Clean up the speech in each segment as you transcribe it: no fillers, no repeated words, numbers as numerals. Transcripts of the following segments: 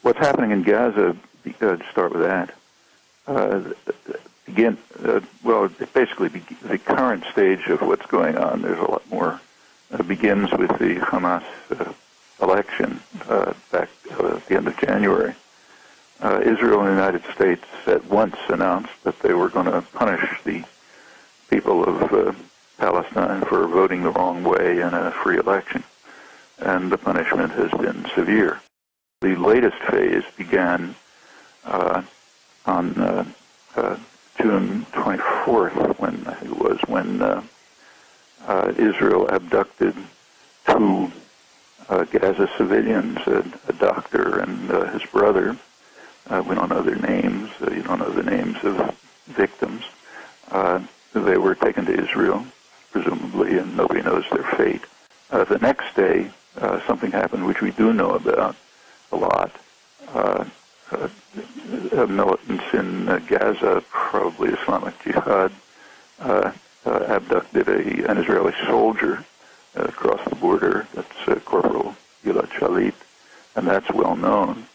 What's happening in Gaza, to start with that, basically the current stage of what's going on, there's a lot more, begins with the Hamas election back at the end of January. Israel and the United States at once announced that they were going to punish the people of Palestine for voting the wrong way in a free election, and the punishment has been severe. The latest phase began on June 24th, when Israel abducted two Gaza civilians, a doctor and his brother. We don't know their names. You don't know the names of victims. They were taken to Israel, presumably, and nobody knows their fate. The next day, something happened which we do know about a lot. Militants in Gaza, probably Islamic Jihad, abducted an Israeli soldier across the border. That's Corporal Gilad Shalit, and that's well known.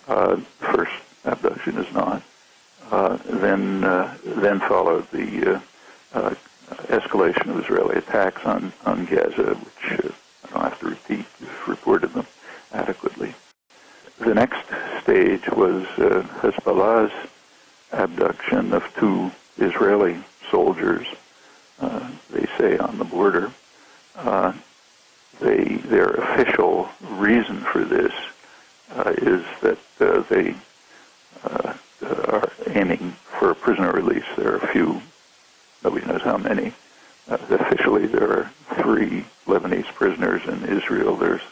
First abduction is not. Then followed the escalation of Israeli attacks on Gaza, which I don't have to repeat. We've reported them adequately. The next stage was Hezbollah's abduction of two Israeli soldiers, they say, on the border. Their official reason for this is that they are aiming for a prisoner release. There are a few, nobody knows how many. Officially, there are 3 Lebanese prisoners in Israel. There's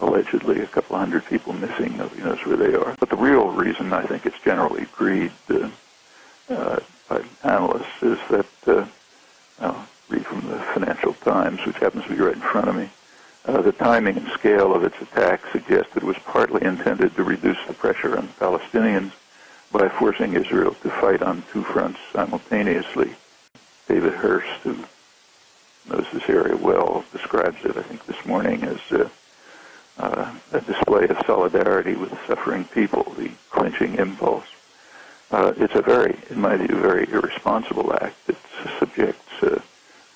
allegedly a couple hundred people missing. Nobody knows where they are. But the real reason, I think it's generally agreed by analysts, is that, I'll read from the Financial Times, which happens to be right in front of me. The timing and scale of its attack suggested it was partly intended to reduce the pressure on the Palestinians by forcing Israel to fight on 2 fronts simultaneously. David Hurst, who knows this area well, describes it, I think, this morning as a display of solidarity with suffering people, the clinching impulse. It's a very, in my view, very irresponsible act. It subjects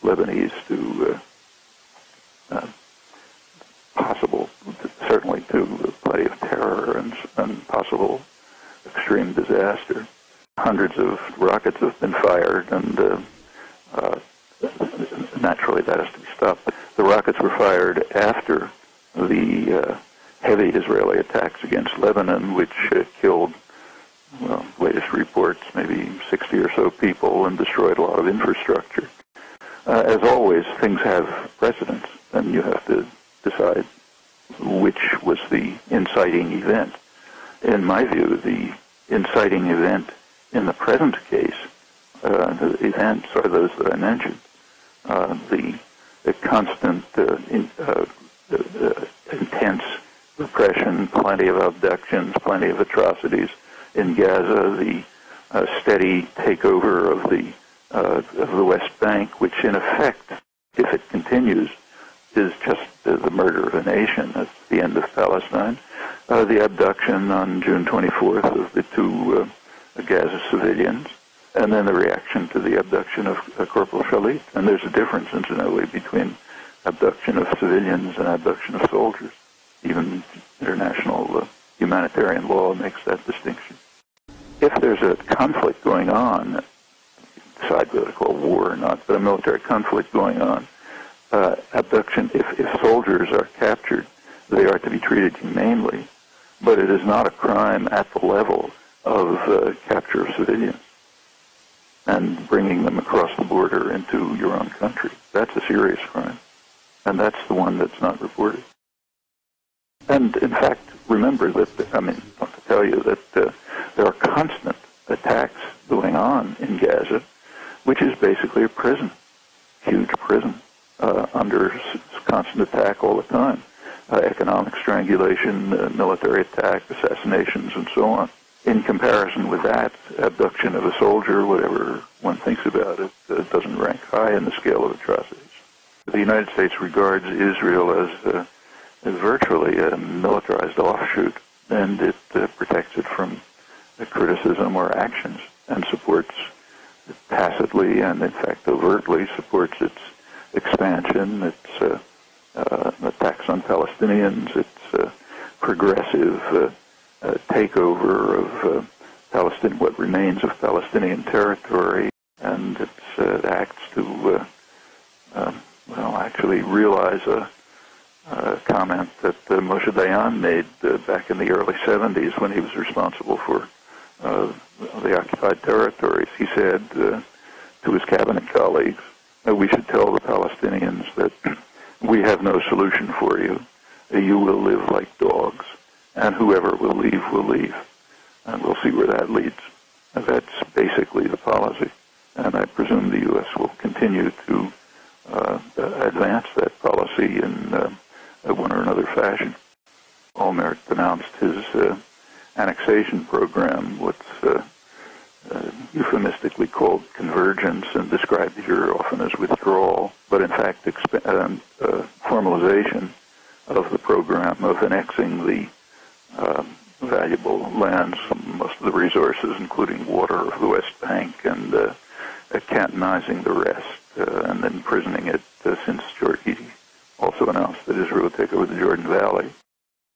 Lebanese to certainly to plenty of terror and possible extreme disaster. Hundreds of rockets have been fired, and naturally that has to be stopped. The rockets were fired after the heavy Israeli attacks against Lebanon, which killed, well, latest reports, maybe 60 or so people, and destroyed a lot of infrastructure. As always, things have precedence, and you have to decide which was the inciting event. In my view, the inciting event in the present case, the events are those that I mentioned. The constant, intense repression, plenty of abductions, plenty of atrocities in Gaza, the steady takeover of the West Bank, which in effect, if it continues, is just the murder of a nation. That's the end of Palestine. The abduction on June 24th of the 2 Gaza civilians, and then the reaction to the abduction of Corporal Shalit. And there's a difference, incidentally, between abduction of civilians and abduction of soldiers. Even international humanitarian law makes that distinction. If there's a conflict going on, decide whether to call war or not, but a military conflict going on, abduction, if soldiers are captured, they are to be treated humanely, but it is not a crime at the level of capture of civilians and bringing them across the border into your own country. That's a serious crime, and that's the one that's not reported. And in fact, remember that, I want to tell you that there are constant attacks going on in Gaza, which is basically a prison, huge prison, under constant attack all the time. Economic strangulation, military attack, assassinations, and so on. In comparison with that, abduction of a soldier, whatever one thinks about it, doesn't rank high in the scale of atrocities. The United States regards Israel as virtually a militarized offshoot and it protects it from criticism or actions, and supports it tacitly and, in fact, overtly supports its expansion, its attacks on Palestinians, its progressive takeover of what remains of Palestinian territory, and its acts to, actually realize a comment that Moshe Dayan made back in the early 70s when he was responsible for the occupied territories. He said to his cabinet colleagues, we should tell the Palestinians that we have no solution for you. You will live like dogs, and whoever will leave. And we'll see where that leads. And that's basically the policy. And I presume the U.S. will continue to advance that policy in one or another fashion. Olmert announced his annexation program, what's euphemistically called convergence, and described here often as withdrawal, but in fact formalization of the program of annexing the valuable lands, most of the resources, including water, of the West Bank, and cantonizing the rest, and then imprisoning it, since he also announced that Israel would take over the Jordan Valley.